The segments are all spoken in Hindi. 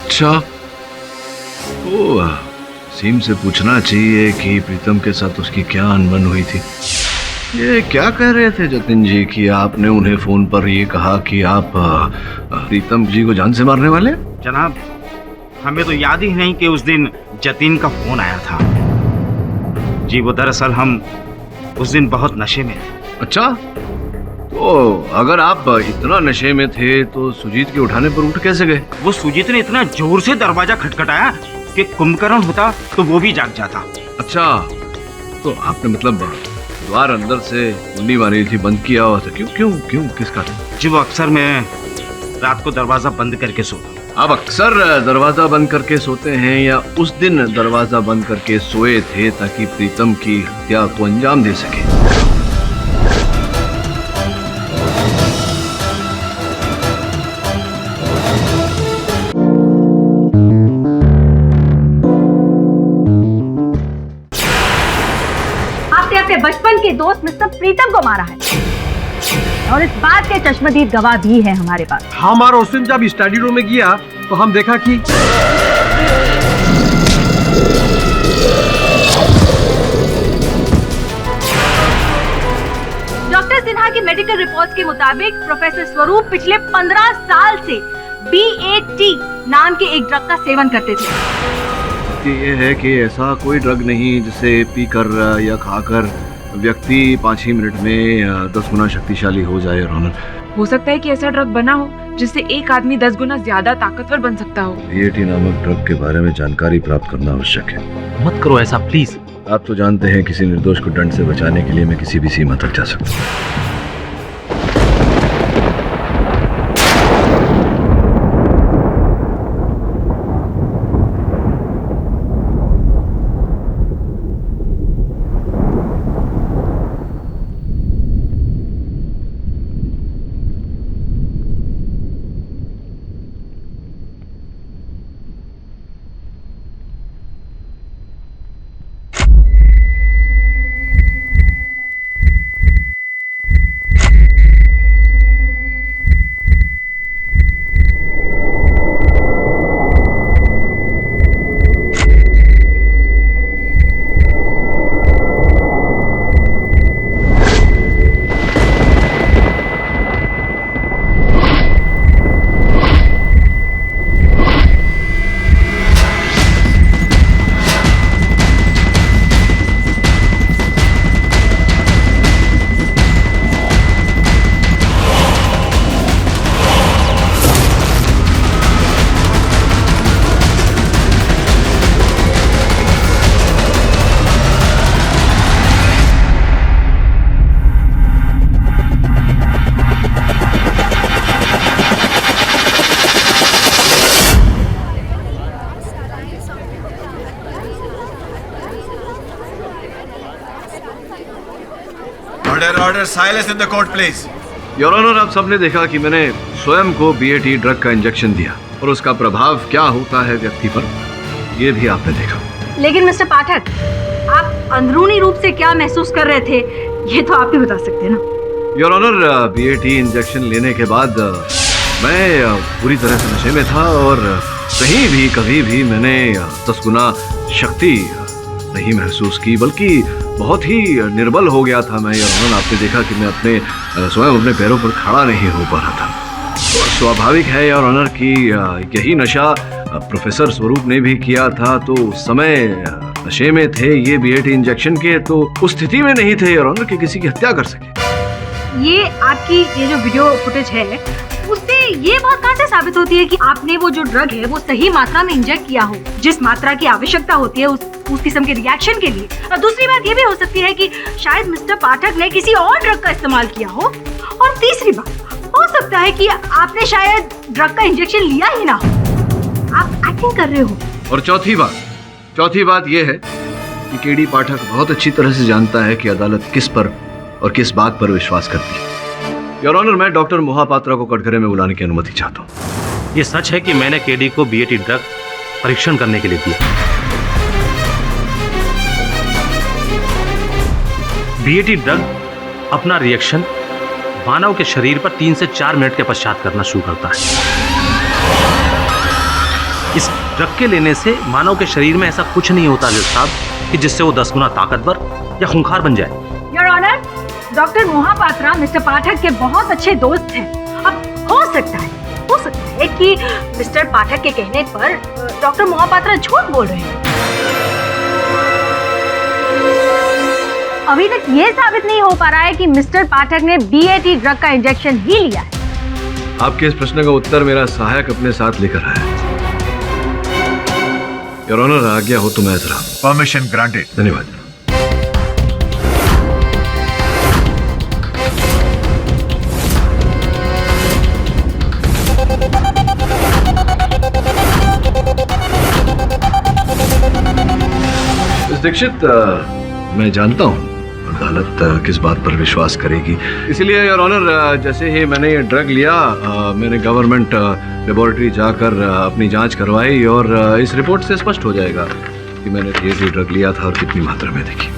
अच्छा, तो सीम से पूछना चाहिए कि प्रीतम के साथ उसकी क्या अनबन हुई थी। ये क्या कह रहे थे जतिन जी कि आपने उन्हें फोन पर ये कहा कि आप प्रीतम जी को जान से मारने वाले? जनाब, हमें तो याद ही नहीं कि उस दिन जतिन का फोन आया था। जी वो दरअसल हम उस दिन बहुत नशे में थे। अच्छा, तो अगर आप इतना नशे में थे तो सुजीत के उठाने पर उठ कैसे गए? वो सुजीत ने इतना जोर से दरवाजा खटखटाया कि कुंभकर्ण होता तो वो भी जाग जाता। अच्छा, तो आपने मतलब द्वार अंदर से कुंडी मारी थी, बंद किया हुआ था? क्यों क्यों क्यों किसका? जी वो अक्सर मैं रात को दरवाजा बंद करके सोता। आप अक्सर दरवाजा बंद करके सोते हैं या उस दिन दरवाजा बंद करके सोए थे ताकि प्रीतम की हत्या को अंजाम दे सके? आपने अपने बचपन के दोस्त मिस्टर प्रीतम को मारा है और इस बात के चश्मदीद गवाह भी है हमारे पास। हमारा उस दिन जब स्टडी रूम में गया तो हम देखा कि डॉक्टर सिन्हा की मेडिकल रिपोर्ट्स के मुताबिक प्रोफेसर स्वरूप पिछले 15 साल से BAT नाम के एक ड्रग का सेवन करते थे। ये है कि ऐसा कोई ड्रग नहीं जिसे पीकर या खाकर व्यक्ति 5 ही मिनट में 10 गुना शक्तिशाली हो जाए। ऑनर, हो सकता है कि ऐसा ड्रग बना हो जिससे एक आदमी 10 गुना ज्यादा ताकतवर बन सकता हो। BAT नामक ड्रग के बारे में जानकारी प्राप्त करना आवश्यक है। मत करो ऐसा प्लीज। आप तो जानते हैं किसी निर्दोष को दंड से बचाने के लिए मैं किसी भी सीमा तक जा सकता हूँ। Order silence in the court, please. Your honour, आप सबने देखा कि मैंने स्वयं को BAT ड्रग का इंजेक्शन दिया और उसका प्रभाव क्या होता है व्यक्ति पर, ये भी आपने देखा। लेकिन मिस्टर पाठक, आप अंदरूनी रूप से क्या महसूस कर रहे थे ये तो आप ही बता सकते हैं ना। योर ऑनर, BAT इंजेक्शन लेने के बाद मैं पूरी तरह से नशे में था और कहीं भी कभी भी मैंने 10 गुना शक्ति नहीं महसूस की, बल्कि बहुत ही निर्बल हो गया था मैं। योर ऑनर, आपने देखा कि मैं स्वयं अपने पैरों पर खड़ा नहीं हो पा रहा था। तो स्वाभाविक है योर ऑनर कि यही नशा प्रोफेसर स्वरूप ने भी किया था। तो उस समय नशे में थे ये BAT इंजेक्शन के, तो उस स्थिति में नहीं थे योर ऑनर कि किसी की हत्या कर सके। ये आपकी ये जो वीडियो फुटेज है उससे ये बात कहाँ से साबित होती है कि आपने वो जो ड्रग है वो सही मात्रा में इंजेक्ट किया हो, जिस मात्रा की आवश्यकता होती है उस किस्म के रिएक्शन के लिए। और दूसरी बात ये भी हो सकती है कि शायद मिस्टर पाठक ने किसी और ड्रग का इस्तेमाल किया हो। और तीसरी बात हो सकता है कि आपने शायद ड्रग का इंजेक्शन लिया ही ना हो, आप एक्टिंग कर रहे हो। और चौथी बात ये है कि KD पाठक बहुत अच्छी तरह से जानता है कि अदालत किस पर और किस बात पर विश्वास करती है। योर ऑनर, मैं डॉक्टर मोहापात्रा को कटघरे में बुलाने की अनुमति चाहता हूँ। ये सच है कि मैंने KD को BAT ड्रग परीक्षण करने के लिए दिया। BAT ड्रग अपना रिएक्शन मानव के शरीर पर 3 से 4 मिनट के पश्चात करना शुरू करता है। इस ड्रग के लेने से मानव के शरीर में ऐसा कुछ नहीं होता जज साहब कि जिससे वो 10 गुना ताकतवर या खूंखार बन जाए। Your honour, doctor Mohapatra mister Pathak के बहुत अच्छे दोस्त हैं। अब हो सकता है कि मिस्टर पाठक के कहने पर डॉक्टर मोहापात्रा झूठ बोल रहे हैं। अभी तक ये साबित नहीं हो पा रहा है कि मिस्टर पाठक ने बीएटी ड्रग का इंजेक्शन ही लिया है। आपके इस प्रश्न का उत्तर मेरा सहायक अपने साथ लेकर आया है। योर ऑनर, आज्ञा हो तो मैं जरा। Permission granted. धन्यवाद। मिस दीक्षित, मैं जानता हूँ अदालत किस बात पर विश्वास करेगी, इसलिए योर ऑनर जैसे ही मैंने ये ड्रग लिया मैंने गवर्नमेंट लेबोरेटरी जाकर अपनी जांच करवाई और इस रिपोर्ट से स्पष्ट हो जाएगा कि मैंने ये ड्रग लिया था और कितनी मात्रा में देखी।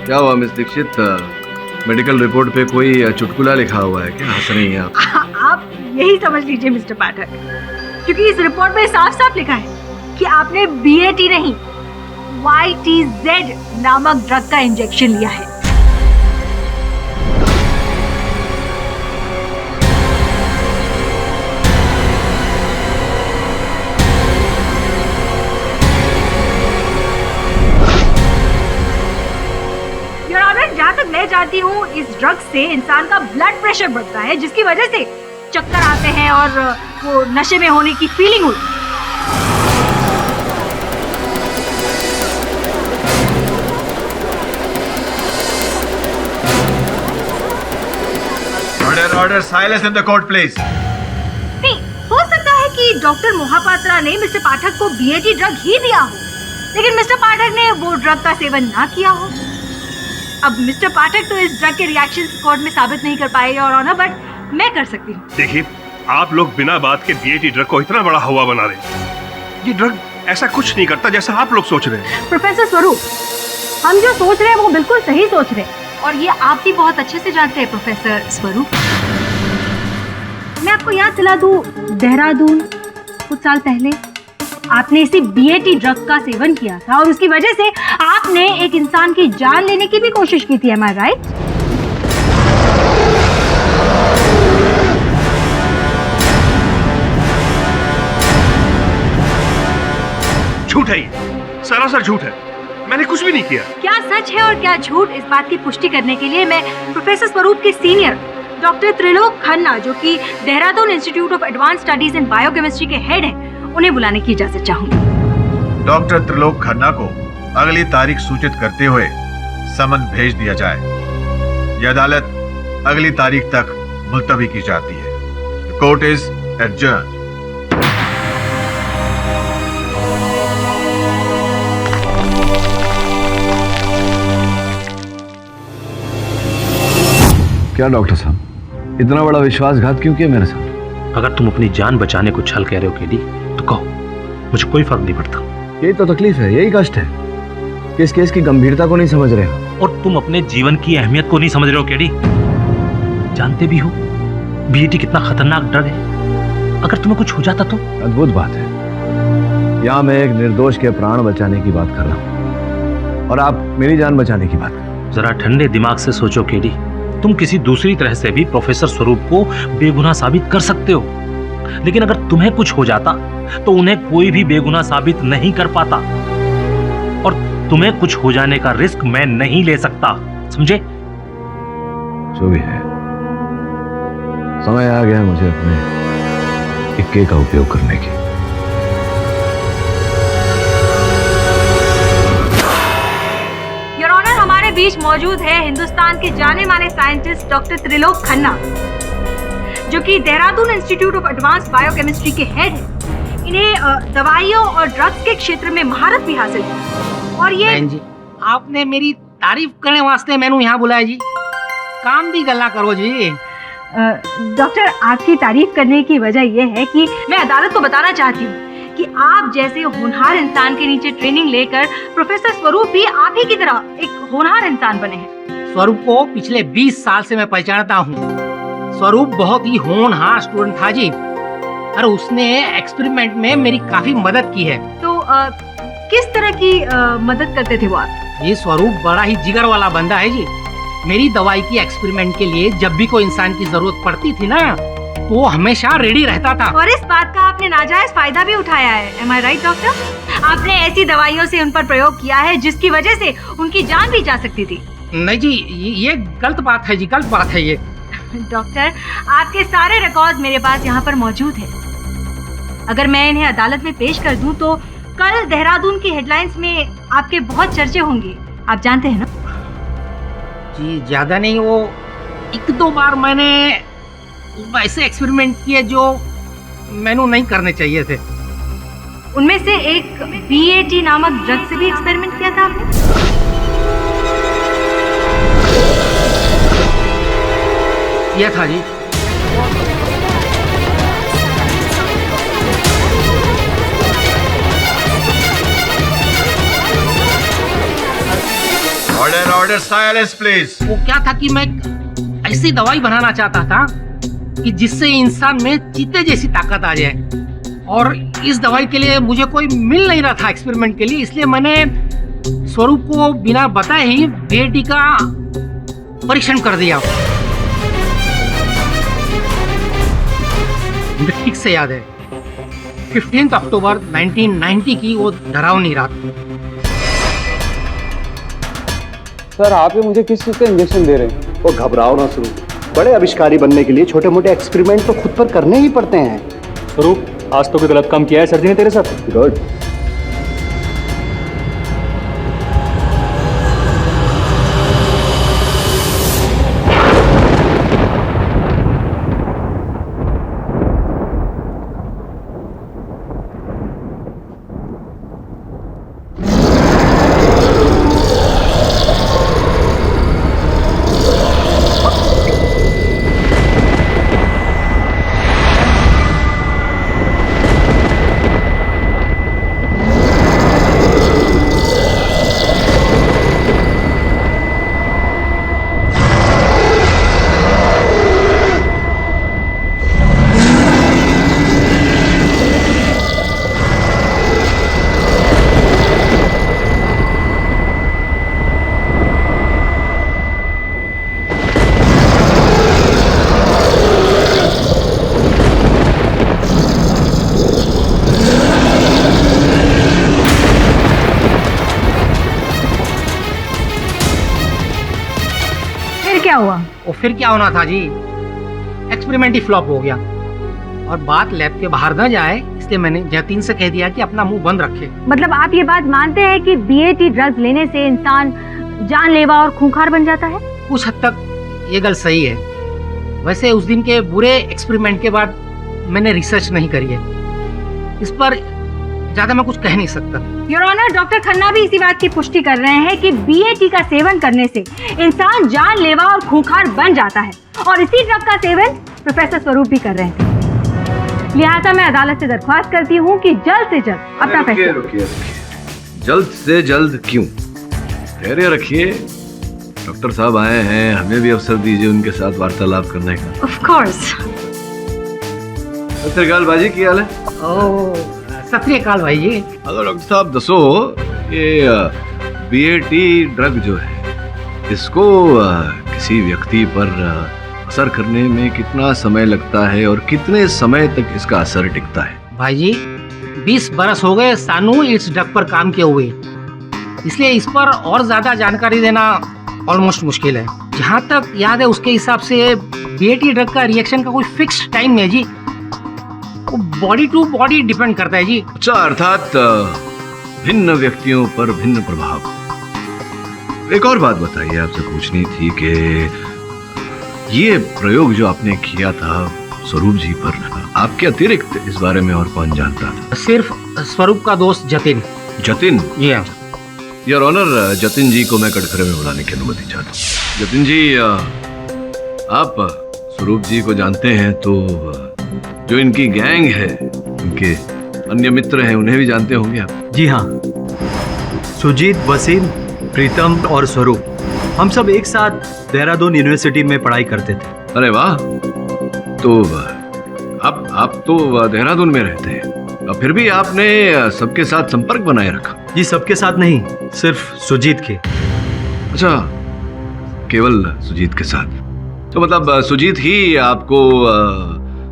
क्या हुआ मिस दीक्षित, मेडिकल रिपोर्ट पे कोई चुटकुला लिखा हुआ है क्या? हंस रही हैं आप यही समझ लीजिए मिस्टर पाठक, क्योंकि इस रिपोर्ट में साफ साफ लिखा है कि आपने बीएटी नहीं YTZ नामक ड्रग का इंजेक्शन लिया है। जहाँ तक मैं जानती हूँ इस ड्रग से इंसान का ब्लड प्रेशर बढ़ता है, जिसकी वजह से चक्कर आते हैं और वो नशे में होने की फीलिंग होती है। Order, silence in the court, please. नहीं, हो सकता है कि डॉक्टर मोहापात्रा ने मिस्टर पाठक को बीएटी ड्रग ही दिया हो, लेकिन मिस्टर पाठक ने वो ड्रग का सेवन ना किया हो। अब मिस्टर पाठक तो इस ड्रग के रिएक्शंस कोर्ट में साबित नहीं कर पाए और ऑनर, बट मैं कर सकती हूँ। देखिए, आप लोग बिना बात के बीएटी ड्रग को इतना बड़ा हवा बना रहे हैं। ये ड्रग ऐसा कुछ नहीं करता जैसा आप लोग सोच रहे हैं। प्रोफेसर स्वरूप, हम जो सोच रहे हैं वो बिल्कुल सही सोच रहे हैं और ये आप भी बहुत अच्छे से जानते हैं प्रोफेसर स्वरूप। मैं आपको याद दिला दूं, देहरादून कुछ साल पहले आपने इसी बीएटी ड्रग का सेवन किया था और उसकी वजह से आपने एक इंसान की जान लेने की भी कोशिश की थी। एम आई राइट? झूठ है ये, सरासर झूठ है। मैंने कुछ भी नहीं किया। क्या सच है और क्या झूठ, इस बात की पुष्टि करने के लिए मैं प्रोफेसर स्वरूप के सीनियर डॉक्टर त्रिलोक खन्ना, जो कि Dehradun institute of advance studies in biochemistry के हेड हैं, उन्हें बुलाने की इजाजत चाहूंगी। डॉक्टर त्रिलोक खन्ना को अगली तारीख सूचित करते हुए समन भेज दिया जाए। यह अदालत अगली तारीख तक मुलतवी की जाती है। Court is adjourned. क्या डॉक्टर साहब, इतना बड़ा विश्वासघात क्यों किया मेरे साथ? अगर तुम अपनी जान बचाने को छल कह रहे हो केडी, तो कहो, मुझे कोई फर्क नहीं पड़ता। यही तो तकलीफ है, यही कष्ट है कि इस केस की गंभीरता को नहीं समझ रहे हो। और तुम अपने जीवन की अहमियत को नहीं समझ रहे हो केडी। जानते भी हो बीएटी कितना खतरनाक ड्रग है। अगर तुम्हें कुछ हो जाता तो? अद्भुत बात है, यहाँ मैं एक निर्दोष के प्राण बचाने की बात कर रहा हूँ और आप मेरी जान बचाने की बात कर रहे हो। जरा ठंडे दिमाग से सोचो केडी, तुम किसी दूसरी तरह से भी प्रोफेसर स्वरूप को बेगुनाह साबित कर सकते हो, लेकिन अगर तुम्हें कुछ हो जाता तो उन्हें कोई भी बेगुनाह साबित नहीं कर पाता और तुम्हें कुछ हो जाने का रिस्क मैं नहीं ले सकता, समझे? जो भी है, समय आ गया मुझे अपने इक्के का उपयोग करने की। योर ऑनर, हमारे बीच मौजूद है हिंदुस्तान के जाने माने साइंटिस्ट डॉक्टर त्रिलोक खन्ना, जो कि Dehradun institute of advance biochemistry के हेड हैं। इन्हें दवाइयों और ड्रग्स के क्षेत्र में महारत भी हासिल है और ये बहन जी, आपने मेरी तारीफ करने वास्ते मैंने यहाँ बुलाया जी। काम भी गल्ला करो जी। डॉक्टर, आपकी तारीफ करने की वजह यह है कि मैं अदालत को बताना चाहती हूँ कि आप जैसे होनहार इंसान के नीचे ट्रेनिंग लेकर प्रोफेसर स्वरूप भी आप ही की तरह एक होनहार इंसान बने हैं। स्वरूप को पिछले 20 साल से मैं पहचानता हूँ। स्वरूप बहुत ही होनहार स्टूडेंट था जी, और उसने एक्सपेरिमेंट में मेरी काफी मदद की है। तो किस तरह की मदद करते थे वो आप? ये स्वरूप बड़ा ही जिगर वाला बंदा है जी। मेरी दवाई की एक्सपेरिमेंट के लिए जब भी कोई इंसान की जरूरत पड़ती थी ना, तो वो हमेशा रेडी रहता था। और इस बात का आपने नाजायज फायदा भी उठाया है। Am I right, doctor? आपने ऐसी दवाइयों से उन पर प्रयोग किया है जिसकी वजह से उनकी जान भी जा सकती थी। नहीं जी, ये गलत बात है जी, गलत बात है ये। डॉक्टर, आपके सारे रिकॉर्ड मेरे पास यहाँ पर मौजूद है। अगर मैं इन्हें अदालत में पेश कर दूं तो कल देहरादून की हेडलाइंस में आपके बहुत चर्चे होंगे, आप जानते हैं ना? जी ज्यादा नहीं, वो 1-2 बार मैंने ऐसे एक्सपेरिमेंट किए जो मैंने नहीं करने चाहिए थे। उनमें से एक BAT नामक ड्रग से भी एक्सपेरिमेंट किया था आपने? किया था जी। Order order silence please. वो क्या था कि मैं ऐसी दवाई बनाना चाहता था कि जिससे इंसान में चीते जैसी ताकत आ जाए, और इस दवाई के लिए मुझे कोई मिल नहीं रहा था एक्सपेरिमेंट के लिए, इसलिए मैंने स्वरूप को बिना बताए ही BAT का परीक्षण कर दिया। मुझे ठीक से याद है 15 अक्टूबर 1990 की वो डरावनी रात। सर, आप ही मुझे किस चीज का इंजेक्शन दे रहे हैं? वो घबराओ ना स्वरूप, बड़े आविष्कारी बनने के लिए छोटे मोटे एक्सपेरिमेंट तो खुद पर करने ही पड़ते हैं। स्वरूप, आज तो कोई गलत काम किया है सर जी ने तेरे साथ? गुड। क्या हुआ? और फिर क्या होना था जी, एक्सपेरिमेंट ही फ्लॉप हो गया, और बात लैब के बाहर न जाए इसलिए मैंने जतिन से कह दिया कि अपना मुंह बंद रखे। मतलब आप ये बात मानते हैं कि BAT ड्रग्स लेने से इंसान जानलेवा और खूंखार बन जाता है? कुछ हद तक ये गल सही है। वैसे उस दिन के बुरे एक्सपेरिमेंट के बाद मैंने रिसर्च नहीं करी है, इस पर ज्यादा मैं कुछ कह नहीं सकता। योर ऑनर, डॉक्टर खन्ना भी इसी बात की पुष्टि कर रहे हैं कि BAT का सेवन करने से इंसान जानलेवा और खूंखार बन जाता है, और इसी ड्रग का सेवन प्रोफेसर स्वरूप भी कर रहे थे। लिहाजा मैं अदालत से दरख्वास्त करती हूँ कि जल्द से जल्द अपना फैसला। रुकिए, जल्द से जल्द क्यों? धैर्य रखिए, डॉक्टर साहब आए हैं, हमें भी अवसर दीजिए उनके साथ वार्तालाप करने का। Of course. सत श्री अकाल बाजी, की हाल है? सत श्री अकाल भाई जी। हेलो डॉक्टर साहब, दसो ये BAT ड्रग जो है, इसको किसी व्यक्ति पर असर करने में कितना समय लगता है और कितने समय तक इसका असर टिकता है? भाई जी 20 बरस हो गए सानू इस ड्रग पर काम किए हुए, इसलिए इस पर और ज्यादा जानकारी देना ऑलमोस्ट मुश्किल है। जहाँ तक याद है उसके हिसाब से BAT ड्रग का रिएक्शन का कोई फिक्स टाइम नहीं है जी, वो बॉडी टू बॉडी डिपेंड करता है जी। अच्छा, अर्थात भिन्न व्यक्तियों पर भिन्न प्रभाव। एक और बात बताइए, आपसे पूछनी थी कि ये प्रयोग जो आपने किया था स्वरूप जी पर, आपके अतिरिक्त इस बारे में और कौन जानता था? सिर्फ स्वरूप का दोस्त जतिन। जतिन? योर ऑनर, जतिन जी को मैं कटघरे में बुलाने की अनुमति चाहता हूँ। जतिन जी, आप स्वरूप जी को जानते हैं, तो जो इनकी गैंग है, इनके अन्य मित्र हैं उन्हें भी जानते होंगे आप। जी हाँ, सुजीत, वसीम, प्रीतम और स्वरूप, हम सब एक साथ देहरादून यूनिवर्सिटी में पढ़ाई करते थे। अरे वाह, तो आप तो देहरादून में रहते हैं, फिर भी आपने सबके साथ संपर्क बनाए रखा। जी, सबके साथ नहीं, सिर्फ सुजीत के। अच्छा, केवल सुजीत के साथ। तो मतलब सुजीत ही आपको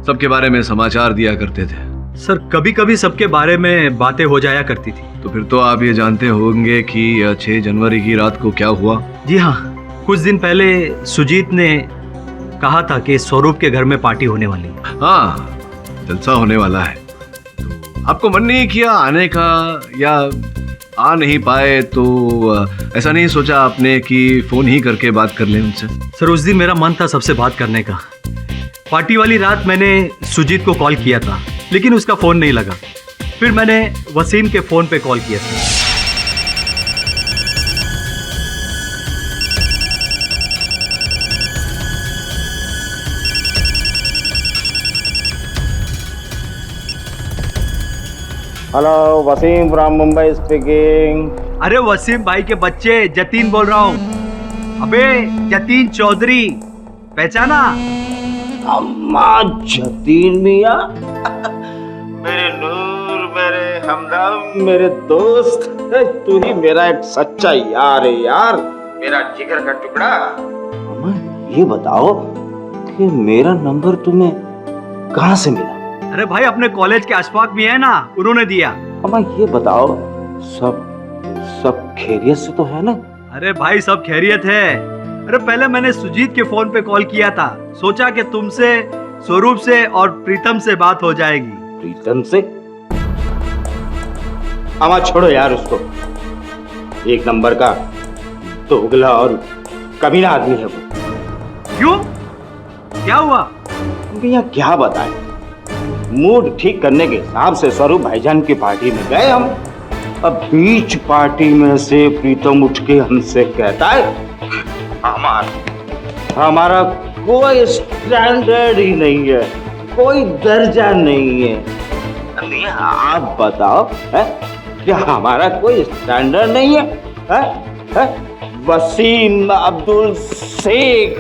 सबके बारे में समाचार दिया करते थे? सर, कभी कभी सबके बारे में बातें हो जाया करती थी। तो फिर तो आप ये जानते होंगे कि 6 जनवरी की रात को क्या हुआ? जी हाँ, कुछ दिन पहले सुजीत ने कहा था कि स्वरूप के घर में पार्टी होने वाली है। हाँ, जलसा होने वाला है। तो आपको मन नहीं किया आने का, या आ नहीं पाए तो ऐसा नहीं सोचा आपने कि फोन ही करके बात कर लें उनसे? सर, उस दिन मेरा मन था सबसे बात करने का। पार्टी वाली रात मैंने सुजीत को कॉल किया था, लेकिन उसका फोन नहीं लगा। फिर मैंने वसीम के फोन पे कॉल किया था। Hello, Wasim from Mumbai speaking. अरे वसीम भाई के बच्चे, जतीन बोल रहा हूँ। अबे जतीन चौधरी, पहचाना? अम्मा जतीन मिया, मेरे नूर, मेरे हमदम, मेरे दोस्त, तू ही मेरा एक सच्चा यार है यार, मेरा जिगर का टुकड़ा। अम्मा ये बताओ कि मेरा नंबर तुम्हें कहाँ से मिला? अरे भाई, अपने कॉलेज के आसपास भी है ना, उन्होंने दिया। अम्मा ये बताओ, सब खैरियत से तो है ना? अरे भाई, सब खैरियत है। अरे पहले मैंने सुजीत के फोन पे कॉल किया था, सोचा कि तुमसे, स्वरूप से और प्रीतम से बात हो जाएगी। प्रीतम से? अम्मा छोड़ो यार उसको, एक नंबर का दोगला और कमीना आदमी है वो। क्यों, क्या हुआ? भैया क्या बताएं, मूड ठीक करने के हिसाब से स्वरूप भाईजान की पार्टी में गए हम। अब बीच पार्टी में से प्रीतम उठ के हमसे कहता है हमारा कोई स्टैंडर्ड ही नहीं है, कोई दर्जा नहीं है। आप बताओ है? क्या हमारा कोई स्टैंडर्ड नहीं है? है? वसीम, अब्दुल शेख,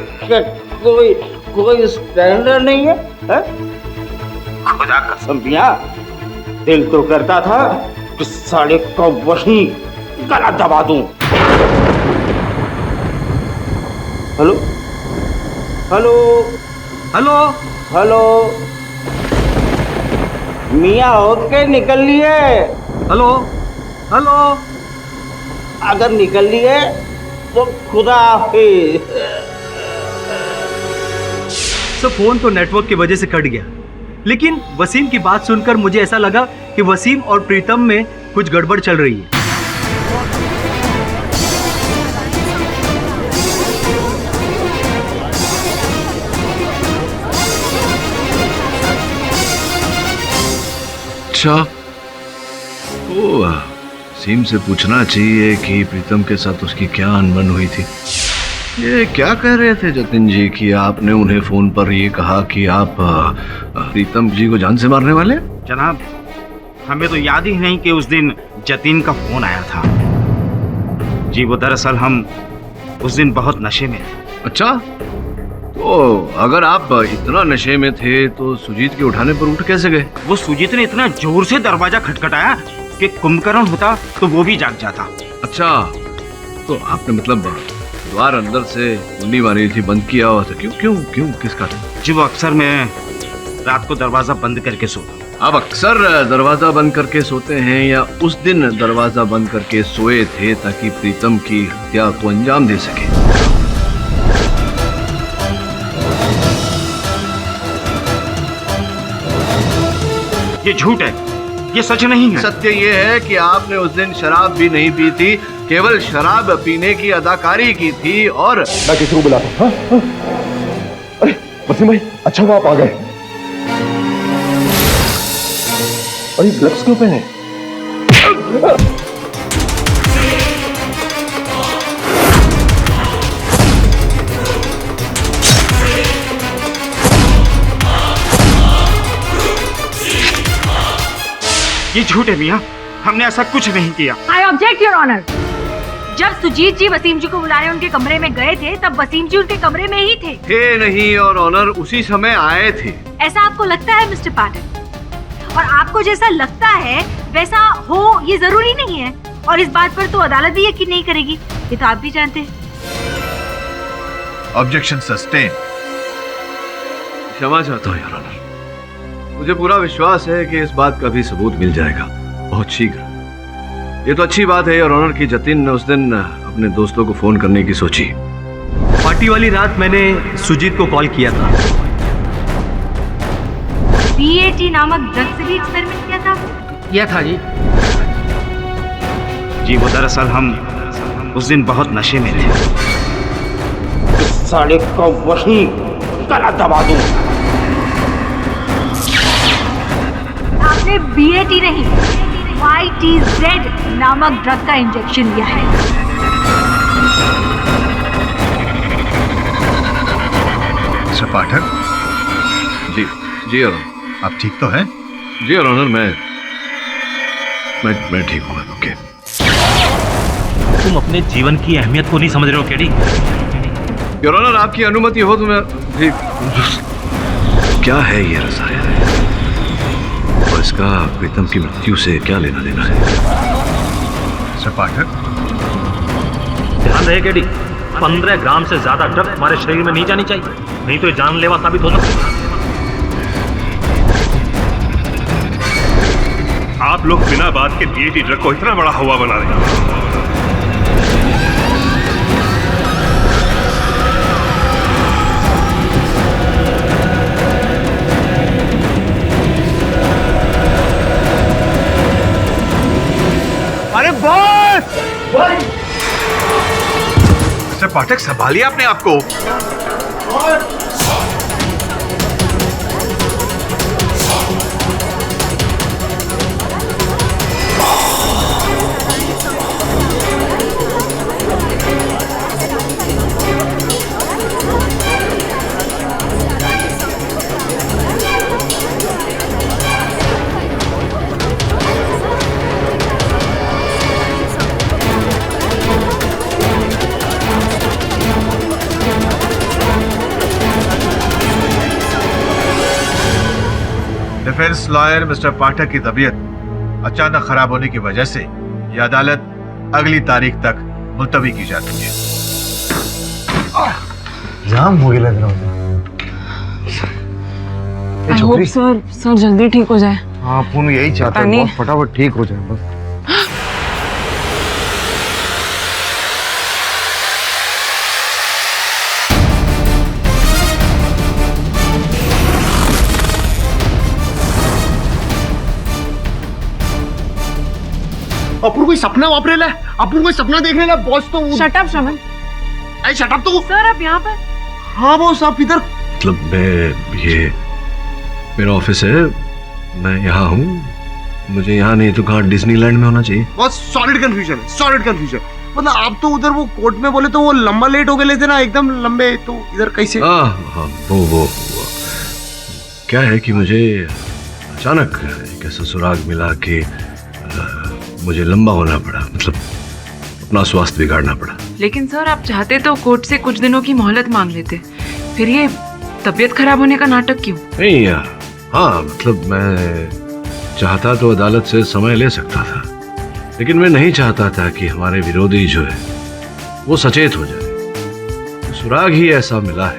कोई स्टैंडर्ड नहीं है? खुदा कसम भैया, दिल तो करता था कि साले को वहीं गला दबा दूं। हेलो हेलो हेलो हेलो, मियाँ होत के निकल लिए? हेलो हेलो, अगर निकल लिए तो खुदा हाफिज। तो फोन तो नेटवर्क की वजह से कट गया, लेकिन वसीम की बात सुनकर मुझे ऐसा लगा कि वसीम और प्रीतम में कुछ गड़बड़ चल रही है। अच्छा, तो वसीम से पूछना चाहिए कि प्रीतम के साथ उसकी क्या अनबन हुई थी। ये क्या कह रहे थे जतिन जी कि आपने उन्हें फोन पर ये कहा कि आप प्रीतम जी को जान से मारने वाले? जनाब, हमें तो याद ही नहीं कि उस दिन जतीन का फोन आया था। जी वो दरअसल हम उस दिन बहुत नशे में थे। अच्छा, तो अगर आप इतना नशे में थे तो सुजीत के उठाने पर उठ कैसे गए? वो सुजीत ने इतना जोर से दरवाजा खटखटाया कि कुंभकर्ण होता तो वो भी जाग जाता। अच्छा, तो आपने मतलब द्वार अंदर से कुंडी मारी थी, बंद किया हुआ था? क्यों क्यों क्यों, किस कारण? जी वो अक्सर मैं रात को दरवाजा बंद करके सोता। आप अक्सर दरवाजा बंद करके सोते हैं या उस दिन दरवाजा बंद करके सोए थे ताकि प्रीतम की हत्या को अंजाम दे सके? ये झूठ है, ये सच नहीं है। सत्य ये है कि आपने उस दिन शराब भी नहीं पी थी, केवल शराब पीने की अदाकारी की थी। और मैं किसी को बुलाता हूँ। हाँ? अरे वसीम भाई, अच्छा हुआ आप आ गए। अरे ग्लव्स क्यों पहने? ये झूठ है मियाँ, हमने ऐसा कुछ नहीं किया। I object your honour. जब सुजीत जी वसीम जी को बुलाने उनके कमरे में गए थे तब वसीम जी उनके कमरे में ही थे नहीं और ऑनर उसी समय आए थे। ऐसा आपको लगता है मिस्टर पाठक? और आपको जैसा लगता है वैसा हो ये जरूरी नहीं है, और इस बात पर तो अदालत भी यकीन नहीं करेगी, ये तो आप भी जानते हैं। Objection sustain. क्षमा चाहता हूँ योर ऑनर। मुझे पूरा विश्वास है कि इस बात का भी सबूत मिल जाएगा बहुत शीघ्र। ये तो अच्छी बात है योर ऑनर कि जतिन ने उस दिन अपने दोस्तों को फोन करने की सोची। पार्टी वाली रात मैंने सुजीत को कॉल किया था। BAT नामक ड्रग से भी एक्सपेरिमेंट किया था? किया था जी। जी वो दरअसल हम उस दिन बहुत नशे में थे। साले को वही गला दबा दूं। आपने BAT नहीं YTZ नामक ड्रग का इंजेक्शन लिया है। मिस्टर पाठक। जी जी योर ऑनर। आप ठीक तो हैं? जी योर ऑनर, मैं ठीक हूँ। ओके। तुम अपने जीवन की अहमियत को नहीं समझ रहे हो केडी? योर ऑनर, आपकी अनुमति हो तो मैं ठीक। क्या है ये रसायन और इसका प्रीतम की मृत्यु से क्या लेना देना है? मिस्टर पाठक, ध्यान रहे केडी, 15 ग्राम से ज्यादा ड्रग हमारे शरीर में नहीं जानी चाहिए, नहीं तो ये जानलेवा साबित हो सकती है। आप लोग बिना बात के BAT ड्रग को इतना बड़ा हवा बना रहे हैं। अरे बॉस! मिस्टर पाठक, संभालिए अपने आप को। डिफेंस लॉयर मिस्टर पाठक की तबीयत अचानक खराब होने की वजह से यह अदालत अगली तारीख तक मुलतवी की जाती है। जाम हो गया लग रहा आई होप सर जल्दी ठीक हो जाए। हाँ, पुन यही चाहता है, बहुत फटाफट ठीक हो जाए बस। अपूर्व कोई सपना वापरेला है, अपूर्व कोई सपना देख रहा है बॉस। तो शट अप शमन। अरे शट अप तो। सर आप यहाँ पर? हाँ बॉस, आप इधर। मतलब ये मेरा ऑफिस है, मैं यहाँ हूँ। मुझे यहाँ नहीं तो कहाँ डिज्नीलैंड में होना चाहिए। बस सॉलिड कंफ्यूजन है, सॉलिड कंफ्यूजन। मतलब आप तो उधर वो कोर्ट में बोले तो वो लंबा लेट हो गए लेते ना, एकदम लंबे, तो इधर कैसे? हाँ, वो क्या है कि मुझे अचानक एक ऐसा सुराग मिला कि मुझे लंबा होना पड़ा, मतलब अपना स्वास्थ्य बिगाड़ना पड़ा। लेकिन सर आप चाहते तो कोर्ट से कुछ दिनों की मोहलत मांग लेते, फिर ये तबीयत खराब होने का नाटक क्यों? नहीं यार, हाँ मतलब मैं चाहता तो अदालत से समय ले सकता था, लेकिन मैं नहीं चाहता था कि हमारे विरोधी जो है वो सचेत हो जाए। सुराग ही ऐसा मिला है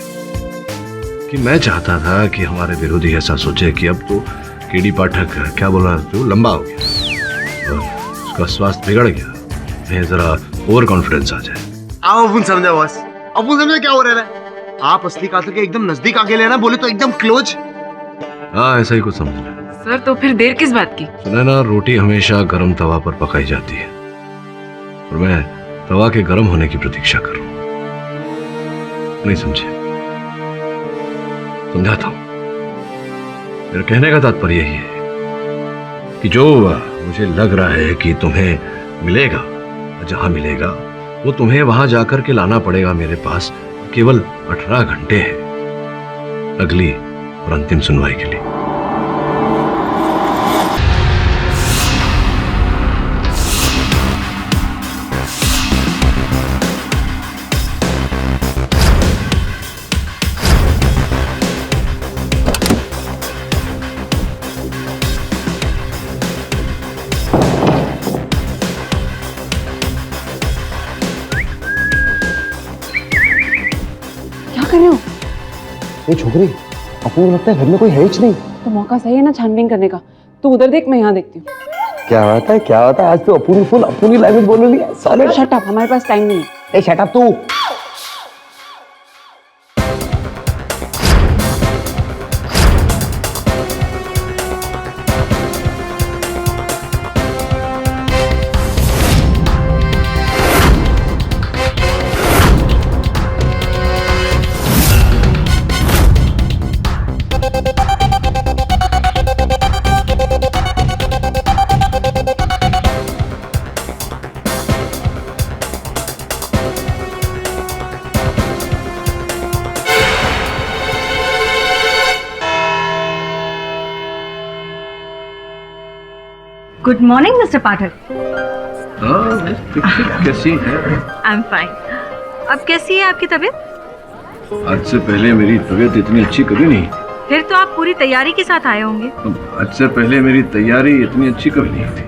कि मैं चाहता था कि हमारे विरोधी ऐसा सोचे कि अब तो केडी पाठक क्या बोल रहा है, जो लंबा हो गया और उसका स्वास्थ्य बिगड़ गया, मैं जरा ओवर कॉन्फिडेंस आ जाए। आओ अपन समझा बॉस, अपन समझा क्या हो रहा है। आप असली कातिल के एकदम नजदीक आके लेना, बोले तो एकदम क्लोज। हाँ, ऐसा ही कुछ समझ लें। सर तो फिर देर किस बात की? सुना ना, रोटी हमेशा गर्म तवा पर पकाई जाती है और मैं तवा के गर्म होने की प्रतीक्षा कर रहा हूं। नहीं समझे? समझाता हूं। मेरे कहने का तात्पर्य यही है कि जो मुझे लग रहा है कि तुम्हें मिलेगा, जहां मिलेगा वो तुम्हें वहां जाकर के लाना पड़ेगा मेरे पास। केवल 18 घंटे हैं अगली और अंतिम सुनवाई के लिए। ये छोकरी, अपने को लगता है घर में कोई है ही नहीं। तो मौका सही है ना छानबीन करने का। तू उधर देख, मैं यहाँ देखती हूँ। क्या बात है, क्या होता है? आज तो अपनी लैंग्वेज बोल रही है साले। शट अप, हमारे पास टाइम नहीं है। ए शट अप तू। गुड मॉर्निंग मिस्टर पाठक। कैसी है? I am fine. अब कैसी है आपकी तबीयत? आज से पहले मेरी तबीयत इतनी अच्छी कभी नहीं। फिर तो आप पूरी तैयारी के साथ आए होंगे। आज से पहले मेरी तैयारी इतनी अच्छी कभी नहीं थी।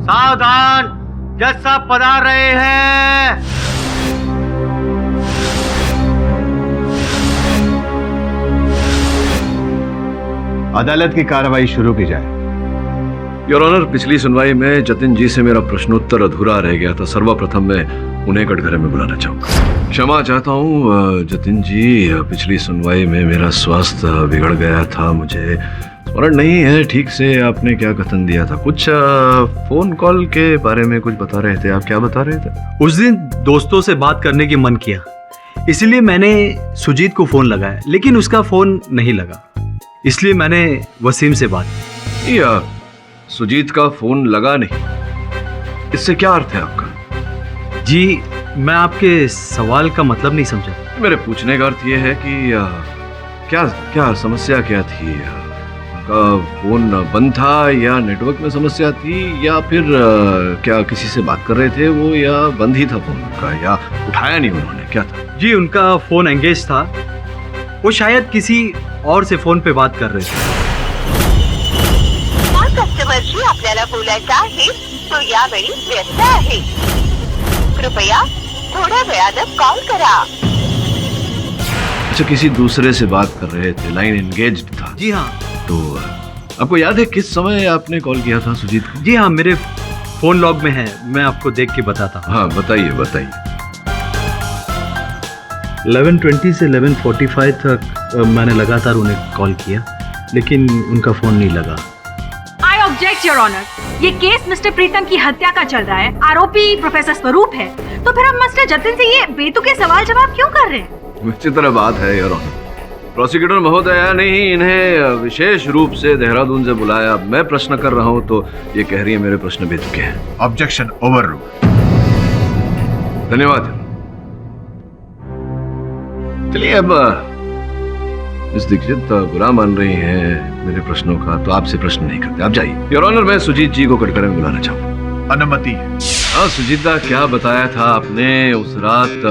सावधान, जज साहब पधार रहे हैं। अदालत की कार्रवाई शुरू की जाए। योर ऑनर, पिछली सुनवाई में जतिन जी से मेरा प्रश्नोत्तर अधूरा रह गया था। सर्वप्रथम मैं उन्हें कटघरे में बुलाना चाहूंगा। क्षमा चाहता हूँ जतिन जी, पिछली सुनवाई में मेरा स्वास्थ्य बिगड़ गया था। मुझे स्मरण नहीं है ठीक से आपने क्या कथन दिया था। कुछ फोन कॉल के बारे में कुछ बता रहे थे। आप क्या बता रहे थे? उस दिन दोस्तों से बात करने की मन किया, इसलिए मैंने सुजीत को फोन लगाया, लेकिन उसका फोन नहीं लगा। इसलिए मैंने वसीम से बात की। या सुजीत का फोन लगा नहीं, इससे क्या अर्थ है आपका? जी, मैं आपके सवाल का मतलब नहीं समझा। मेरे पूछने का अर्थ यह है कि क्या समस्या क्या थी? उनका फोन बंद था या नेटवर्क में समस्या थी, या फिर क्या किसी से बात कर रहे थे वो, या बंद ही था फोन उनका, या उठाया नहीं उन्होंने? क्या था? जी, उनका फोन एंगेज था। वो शायद किसी और से फोन पे बात कर रहे थे। कस्टमरशी आपल्याला बोलायचं आहे तो यावेळी व्यस्त आहे, कृपया थोड्या वेळानं कॉल करा। अच्छा, किसी दूसरे से बात कर रहे थे, लाइन एंगेज्ड था। जी हाँ। तो आपको याद है किस समय आपने कॉल किया था सुजीत को? जी हाँ, मेरे फोन लॉग में है, मैं आपको देख के बताता हूँ। हाँ बताइए बताइए। 11:20 से 11:45 तक मैंने लगातार उन्हें कॉल किया, लेकिन उनका फोन नहीं लगा। आई ऑब्जेक्ट योर ऑनर, ये केस मिस्टर प्रीतम की हत्या का चल रहा है। आरोपी प्रोफेसर स्वरूप है, तो फिर हम मिस्टर जतिन से ये बेतुके सवाल जवाब क्यों कर रहे हैं? विचित्र बात है योर ऑनर। प्रोसिक्यूटर महोदया ने ही इन्हें विशेष रूप से देहरादून से बुलाया। मैं प्रश्न कर रहा हूँ तो ये कह रही है मेरे प्रश्न बेतुके हैं। Objection over rule. धन्यवाद। चलिए, अब मिस दीक्षित बुरा मान रही हैं मेरे प्रश्नों का, तो आपसे प्रश्न नहीं करते, आप जाइए। योर ऑनर, मैं सुजीत जी को कटघरे में बुलाना चाहूँगा। अनुमति है। हाँ सुजीत दा, क्या बताया था आपने उस रात?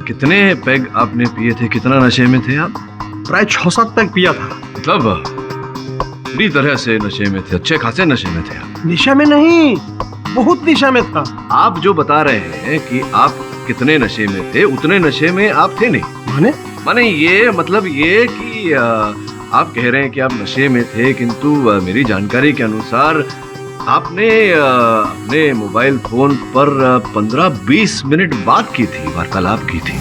कितने पैग आपने पिए थे? कितना नशे में थे आप? प्राय 6-7 पैग पिया था। मतलब पूरी तरह से नशे में थे, अच्छे खासे नशे में थे आप? निशा में नहीं, बहुत निशा में था। आप जो बता रहे हैं कि आप कितने नशे में थे, उतने नशे में आप थे नहीं। माने ये मतलब ये कि आप कह रहे हैं कि आप नशे में थे, किंतु मेरी जानकारी के अनुसार आपने अपने मोबाइल फोन पर 15-20 मिनट बात की थी, वार्तालाप की थी।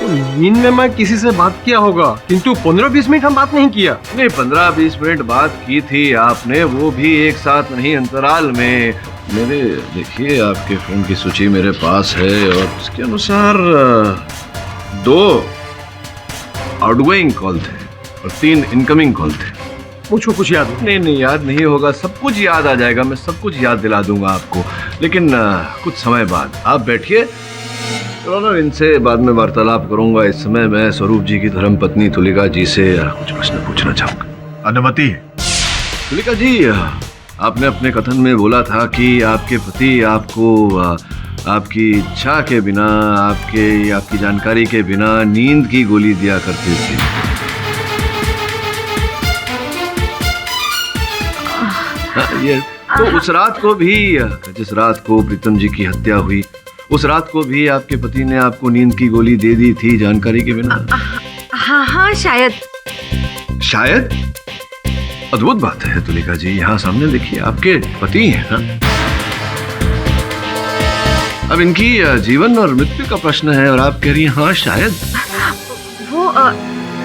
नींद में मैं किसी से बात किया होगा, किंतु 15-20 मिनट हम बात नहीं किया। नहीं, 15-20 मिनट बात की थी आपने, वो भी एक साथ नहीं, अंतराल में। मेरे देखिए, आपके फोन की सूची मेरे पास है और उसके अनुसार 2 आउटगोइंग कॉल थे और 3 इनकमिंग कॉल थे। मुझको कुछ याद नहीं याद नहीं होगा, सब कुछ याद आ जाएगा, मैं सब कुछ याद दिला दूंगा आपको, लेकिन कुछ समय बाद। आप बैठिए, इनसे बाद में वार्तालाप करूंगा। इस समय मैं स्वरूप जी की धर्मपत्नी तुलिका जी से कुछ प्रश्न पूछना चाहूंगा। अनुमति है। तुलिका जी, आपने अपने कथन में बोला था कि आपके पति आपको आपकी इच्छा के बिना, आपकी जानकारी के बिना नींद की गोली दिया करते थे। तो उस रात को भी, जिस रात को प्रीतम जी की हत्या हुई, उस रात को भी आपके पति ने आपको नींद की गोली दे दी थी जानकारी के बिना? हाँ हाँ शायद। शायद? अद्भुत बात है तुलिका जी, यहाँ सामने देखिए आपके पति हैं ना? अब इनकी जीवन और मृत्यु का प्रश्न है और आप कह रही हैं हाँ शायद। वो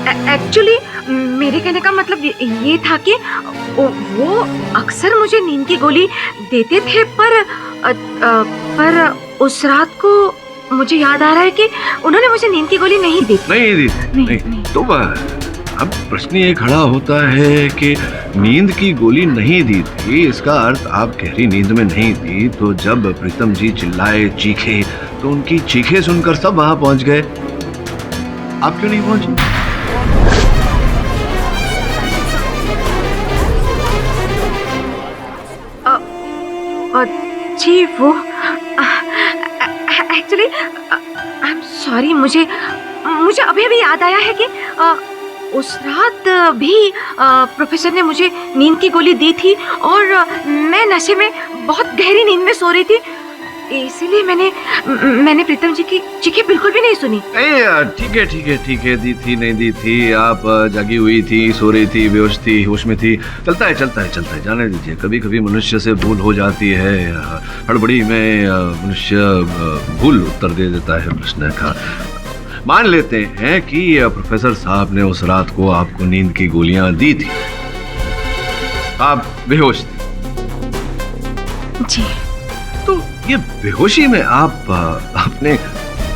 एक्चुअली मेरे कहने का मतलब ये था कि वो अक्सर मुझे नींद की गोली देते थे, पर उस रात को मुझे याद आ रहा है कि उन्होंने मुझे नींद की गोली नहीं दी। नहीं। तो अब प्रश्न ये खड़ा होता है कि नींद की गोली नहीं दी थी, इसका अर्थ आप गहरी नींद में नहीं थी, तो जब प्रीतम जी चिल्लाए चीखे तो उनकी चीखे सुनकर सब वहां पहुंच गए, आप क्यों नहीं पहुंचे? जी वो एक्चुअली आई एम सॉरी, मुझे अभी अभी याद आया है कि उस रात भी प्रोफेसर ने मुझे नींद की गोली दी थी और मैं नशे में बहुत गहरी नींद में सो रही थी, इसीलिए मैंने प्रीतम जी की चीखें बिल्कुल भी नहीं सुनी। ठीक है, दी थी नहीं दी थी, आप जागी हुई थी, सो रही थी, बेहोश थी, होश में थी, चलता है, जाने दीजिए। कभी कभी मनुष्य से भूल हो जाती है, हड़बड़ी में मनुष्य भूल उत्तर दे देता है प्रश्न का। मान लेते हैं कि प्रोफेसर साहब ने उस रात को आपको नींद की गोलियां दी थी, आप बेहोश थी जी, तो ये बेहोशी में आप अपने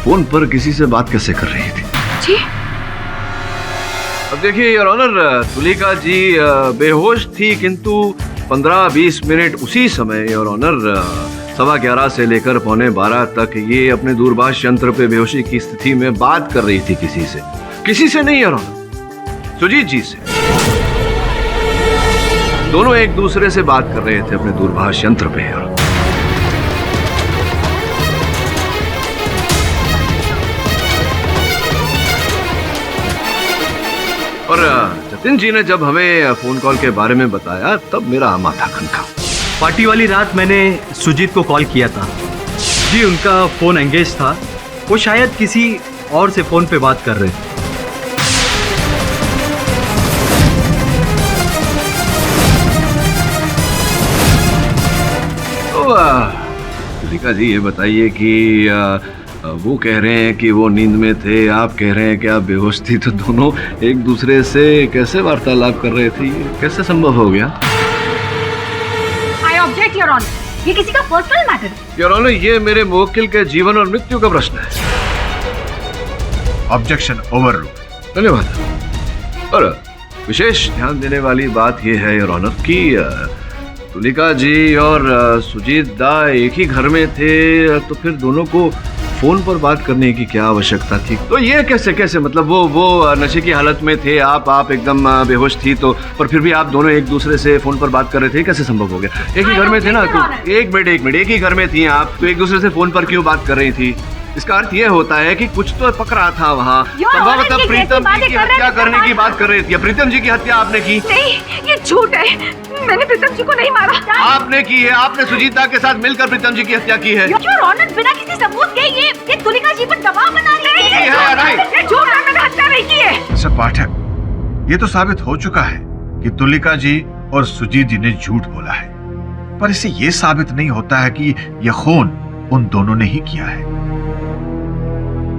फोन पर किसी से बात कैसे कर रही थी? जी अब देखिए योर ऑनर, तुलिका जी बेहोश थी, किंतु 15-20 मिनट उसी समय योर ऑनर 11:15 से लेकर 11:45 तक ये अपने दूरभाष यंत्र पे बेहोशी की स्थिति में बात कर रही थी किसी से नहीं योर ऑनर, सुजीत जी से। दोनों एक दूसरे से बात कर रहे थे अपने दूरभाष यंत्र पे। और जतिन जी ने जब हमें फोन कॉल के बारे में बताया तब मेरा माथा खनका। पार्टी वाली रात मैंने सुजीत को कॉल किया था जी, उनका फोन एंगेज था, वो शायद किसी और से फोन पे बात कर रहे थे। तो तुलिका जी ये बताइए कि वो कह रहे हैं कि वो नींद में थे, आप कह रहे हैं कि आप बेहोश थी, तो दोनों एक दूसरे से कैसे वार्तालाप कर रहे थे, ये कैसे संभव हो गया? आई ऑब्जेक्ट योर ऑनर, ये किसी का पर्सनल मैटर है। योर ऑनर, ये मेरे मुवक्किल के जीवन और मृत्यु का प्रश्न है। Objection overruled. धन्यवाद। और विशेष ध्यान देने वाली बात यह है योर ऑनर कि तुलिका जी और सुजीत दा एक ही घर में थे, तो फिर दोनों को फोन पर बात करने की क्या आवश्यकता थी? तो ये कैसे मतलब वो नशे की हालत में थे, आप एकदम बेहोश थी, तो पर फिर भी आप दोनों एक दूसरे से फोन पर बात कर रहे थे, कैसे संभव हो गया? एक ही घर में थे ना, तो एक मिनट एक ही घर में थी आप, तो एक दूसरे से फोन पर क्यों बात कर रही थी? इसका अर्थ ये होता है कि कुछ तो पक रहा था वहाँ। संभवतः प्रीतम जी की हत्या करने की बात कर रही थी। प्रीतम जी की हत्या आपने की? नहीं, ये झूठ है, मैंने प्रीतम जी को नहीं मारा। आपने की है, आपने सुजीता के साथ मिलकर प्रीतम जी की हत्या की है। योर ऑनर, बिना किसी सबूत के ये तुलिका जी पर दबाव बना रही है। ये झूठ है, मैंने हत्या नहीं की है। सर पाठक, ये तो साबित हो चुका है कि तुलिका जी और सुजीत जी ने झूठ बोला है, पर इससे ये साबित नहीं होता है कि यह खून उन दोनों ने ही किया है।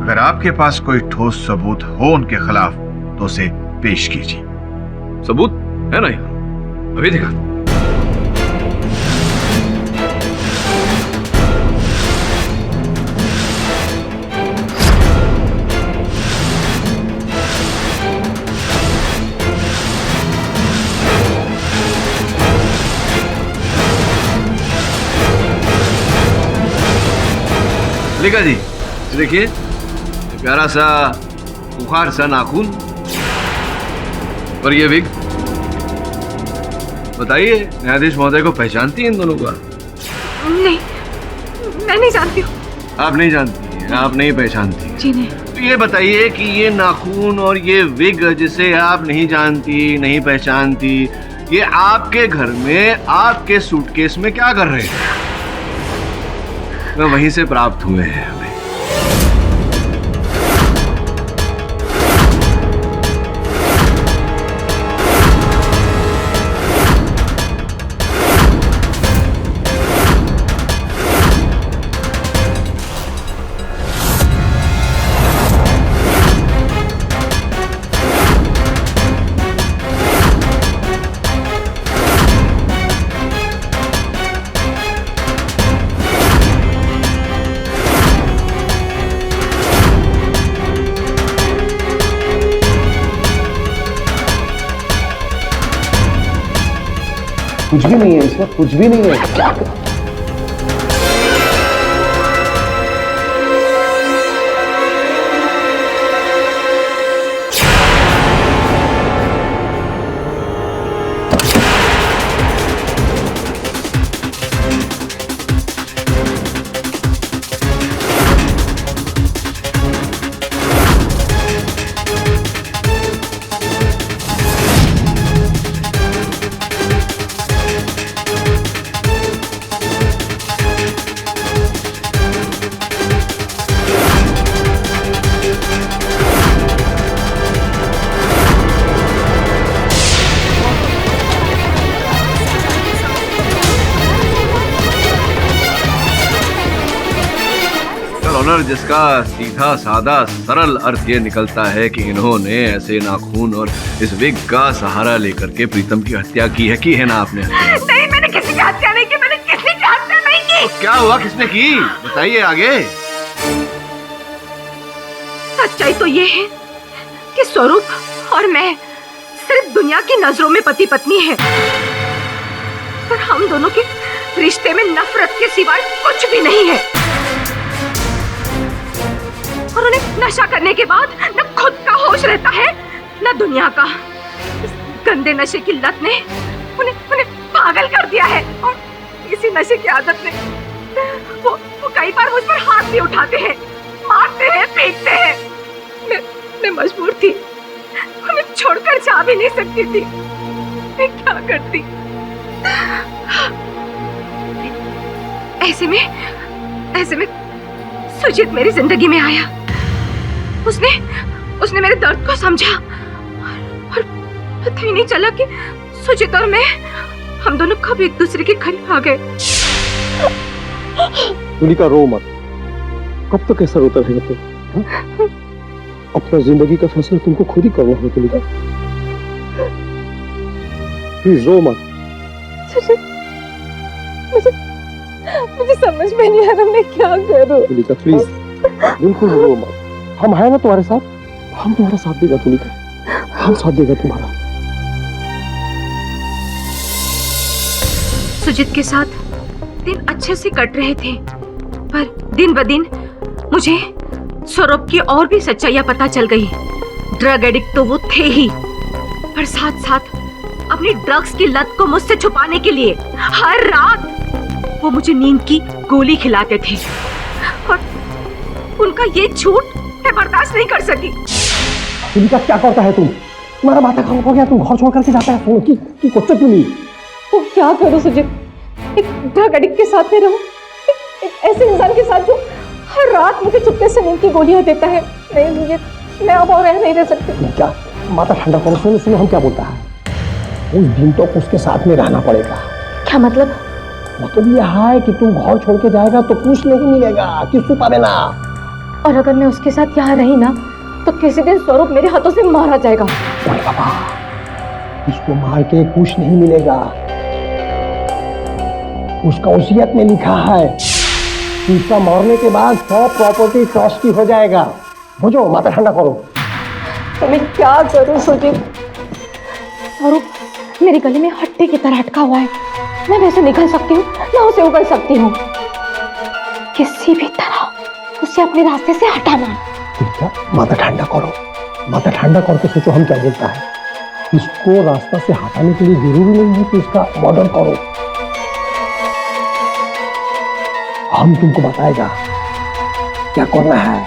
अगर आपके पास कोई ठोस सबूत हो उनके खिलाफ तो उसे पेश कीजिए। सबूत है नहीं, अभी दिखा। लिखा जी, देखिए प्यारा सा बुखार सा नाखून और ये विग। बताइए न्यायाधीश महोदय को पहचानती हैं इन दोनों को? नहीं, मैं नहीं जानती हूँ। आप नहीं जानती? आप नहीं पहचानती? जी नहीं। तो ये बताइए कि ये नाखून और ये विग जिसे आप नहीं जानती, नहीं पहचानती, ये आपके घर में आपके सूटकेस में क्या कर रहे हैं? वहीं से प्राप्त हुए हैं हमें। कुछ भी नहीं है इसमें, कुछ भी नहीं है। क्या ऑनर, जिसका सीधा सादा सरल अर्थ ये निकलता है कि इन्होंने ऐसे नाखून और इस विग का सहारा लेकर के प्रीतम की हत्या की है ना आपने? नहीं, मैंने किसी की हत्या नहीं की, मैंने किसी की हत्या नहीं की। तो क्या हुआ, किसने की? बताइए आगे। सच्चाई तो ये है कि स्वरूप और मैं सिर्फ दुनिया की नजरों में पति पत्नी है, पर हम दोनों के रिश्ते में नफरत के सिवाय कुछ भी नहीं है। और उन्हें नशा करने के बाद न खुद का होश रहता है न दुनिया का। इस गंदे नशे की लत ने उन्हें पागल कर दिया है, और इसी नशे की आदत में वो कई बार मुझ पर हाथ भी उठाते हैं, मारते हैं, पीटते हैं। मैं मजबूर थी, उन्हें छोड़कर जा भी नहीं सकती थी। मैं क्या करती? ऐसे में सुजीत मेरी जिंदगी में आया। उसने मेरे दर्द को समझा, और पता ही नहीं चला कि सुजीत और मैं, हम दोनों कब एक दूसरे के करीब आ गए। तुलिका, रो मत। कब तक ऐसा रोता रहेगा तुम? अपना जिंदगी का फैसला तुमको खुद ही करना होगा तुलिका। प्लीज रो मत। मुझे समझ में नहीं आ रहा मैं क्या करूं। तुलिका प्लीज, बिल्कुल रो मत। हम हैं ना तुम्हारे साथ, हम तुम्हारा साथ देगा तुलिका, हम साथ देगा तुम्हारा। सुजीत के साथ दिन अच्छे से कट रहे थे, पर दिन ब दिन मुझे स्वरूप की और भी सच्चाइयां पता चल गई। ड्रग एडिक्ट तो वो थे ही, पर साथ साथ अपनी ड्रग्स की लत को मुझसे छुपाने के लिए हर रात वो मुझे नींद की गोली खिलाते थे, और उनका ये झूठ मैं बर्दाश्त नहीं कर सकी। तुलिका, क्या करता है तुम? तुम्हारा माथा खराब हो गया, तुम घर छोड़ करके जाता है कि कुछ नहीं। तो क्या करूं सुजीत? एक ड्रग एडिक्ट के साथ में रहूं, एक ऐसे इंसान के साथ जो हर रात मुझे चुपके से नींद की गोलियां देता है। नहीं सुजीत, मैं अब और रह नहीं रह सकती। क्या माता ठंडा करो, सुनो हम क्या बोलता है। उस दिन तो उसके साथ में रहना पड़ेगा। क्या मतलब? मतलब यह है कि तुम घर छोड़ के जाएगा तो कुछ नहीं मिलेगा, किसको पावे ना। और अगर मैं उसके साथ यहाँ रही ना, तो किसी दिन स्वरूप मेरे हाथों से मारा जाएगा। अरे बाबा, इसको मार के कुछ नहीं मिलेगा। उसका वसीयत में लिखा है कि इसका मरने के बाद सब प्रॉपर्टी ट्रस्ट की हो जाएगा। बुझो, माथा ठंडा करो। तो मैं क्या करूं सुजीत? स्वरूप मेरे गले में हट्टे की तरह अटका हुआ है। मैं वैसे निकल सकती हूँ, ना उसे उगल सकती हूँ। किसी भी तरह उसे अपने रास्ते से हटाना। क्या? माथा ठंडा करो, माथा ठंडा करके सोचो हम क्या बोलता है। इसको रास्ता से हटाने के लिए जरूरी नहीं है कि इसका मर्डर करो। हम तुमको बताएगा क्या करना है।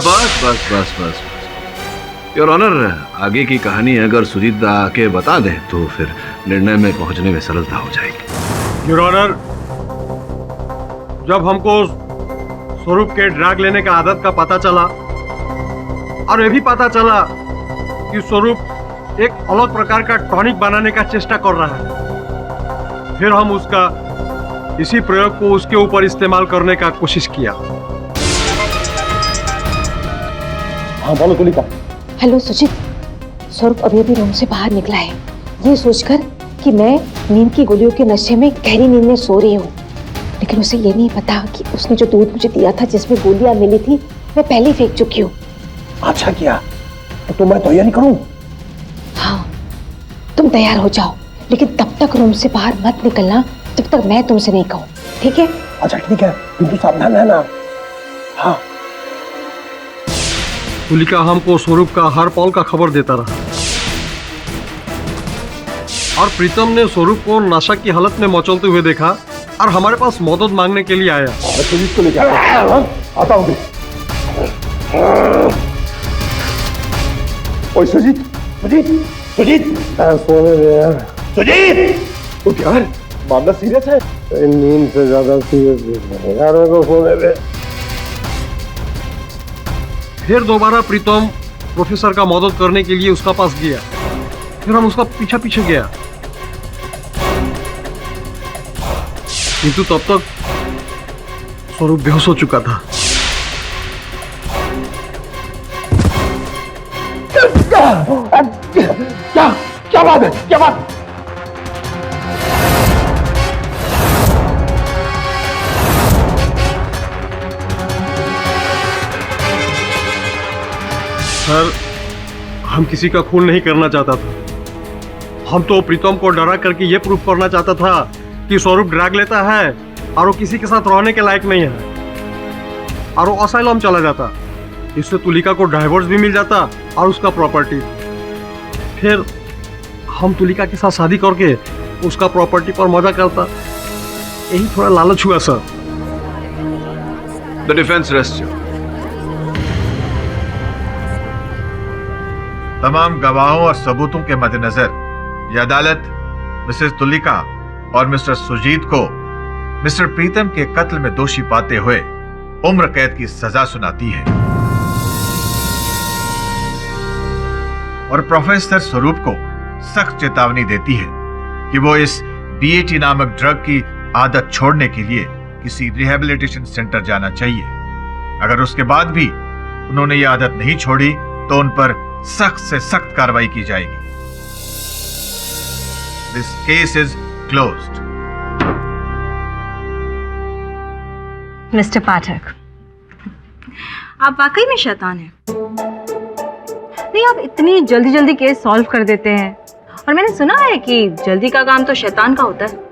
बस बस बस बस, योर ऑनर, आगे की कहानी अगर सुजीत आके बता दें तो फिर निर्णय में पहुंचने में सरलता हो जाएगी। योर ऑनर, जब हमको स्वरूप के ड्रग लेने का आदत का पता चला और ये भी पता चला कि स्वरूप एक अलग प्रकार का टॉनिक बनाने का चेष्टा कर रहा है, फिर हम उसका इसी प्रयोग को उसके ऊपर इस्तेमाल करने का कोशिश किया। हाँ बोलो तुलिका। हेलो सुजीत, स्वरूप अभी अभी रूम से बाहर निकला है, ये सोचकर कि मैं नींद की गोलियों के नशे में गहरी नींद में सो रही हूँ, लेकिन उसे ये नहीं पता कि उसने जो दूध मुझे दिया था जिसमें गोलियां मिली थी मैं पहले ही फेंक चुकी हूँ। अच्छा किया, तो मैं तैयारी करूँ? हाँ, तुम तैयार हो जाओ, लेकिन तब तक रूम से बाहर मत निकलना जब तक मैं तुमसे नहीं कहूँ, ठीक है? अच्छा ठीक है, किंतु सावधान रहना। हाँ। तुलिका हमको स्वरूप का हर पल का खबर देता रहा और प्रीतम ने स्वरूप को नशा की हालत में मचलते हुए देखा और हमारे पास मदद मांगने के लिए आया। सुजीत को लेके आता हूँ। ओए सुजीत, सुजीत, सुजीत, सोने दे यार। सुजीत, उठ यार, मामला सीरियस है। नींद से ज्यादा सीरियस है यार, मेरे को सोने दे। फिर दोबारा प्रीतम प्रोफेसर का मदद करने के लिए उसका पास गया, फिर हम उसका पीछे पीछे गया, किंतु तब तक स्वरूप बेहोश हो चुका था। क्या बात है, क्या बात? सर, हम किसी का खून नहीं करना चाहता था। हम तो प्रीतम को डरा करके ये प्रूफ करना चाहता था कि स्वरूप ड्रग लेता है और वो किसी के साथ रहने के लायक नहीं है और वो असाइलम चला जाता। इससे तुलिका को डाइवोर्स भी मिल जाता और उसका प्रॉपर्टी। फिर हम तुलिका के साथ शादी करके उसका प्रॉपर्टी पर मजा करता। यही थोड़ा लालच हुआ सर। The defence rest. तमाम गवाहों और सबूतों के मद्देनजर यह अदालत मिसेस तुलिका और मिस्टर सुजीत को मिस्टर प्रीतम के कत्ल में दोषी पाते हुए उम्र कैद की सजा सुनाती है और प्रोफेसर स्वरूप को सख्त चेतावनी देती है कि वो इस बीएटी नामक ड्रग की आदत छोड़ने के लिए किसी रिहैबिलिटेशन सेंटर जाना चाहिए। अगर उसके बाद भी उन्होंने ये आदत नहीं छोड़ी तो उन पर सख्त से सख्त कार्रवाई की जाएगी। This case is closed. Mister Pathak, आप वाकई में शैतान हैं। नहीं, आप इतनी जल्दी जल्दी केस सॉल्व कर देते हैं और मैंने सुना है कि जल्दी का काम तो शैतान का होता है।